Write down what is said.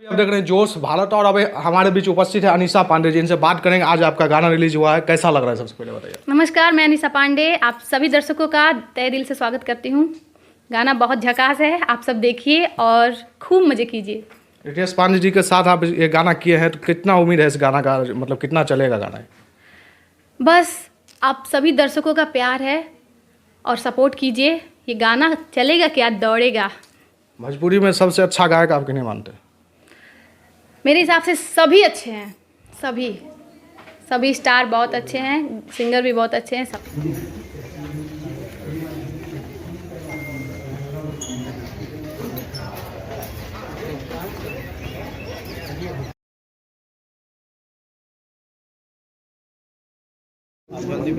आप देख रहे हैं जोश भारत और अब हमारे बीच उपस्थित है अनीशा पांडे जी। इनसे बात करेंगे। आज आपका गाना रिलीज हुआ है, कैसा लग रहा है? सबसे पहले बताइए। नमस्कार, मैं अनीशा पांडे आप सभी दर्शकों का तहे दिल से स्वागत करती हूँ। गाना बहुत झकास है, आप सब देखिए और खूब मजे कीजिए। रितेश पांडे जी के साथ आप ये गाना किए हैं, तो कितना उम्मीद है इस गाना का, मतलब कितना चलेगा गाना? बस आप सभी दर्शकों का प्यार है और सपोर्ट कीजिए। ये गाना चलेगा क्या, दौड़ेगा। भोजपुरी में सबसे अच्छा गायक आप किन्हें मानते हैं? मेरे हिसाब से सभी अच्छे हैं, सभी स्टार बहुत अच्छे हैं, सिंगर भी बहुत अच्छे हैं सब। जल्दी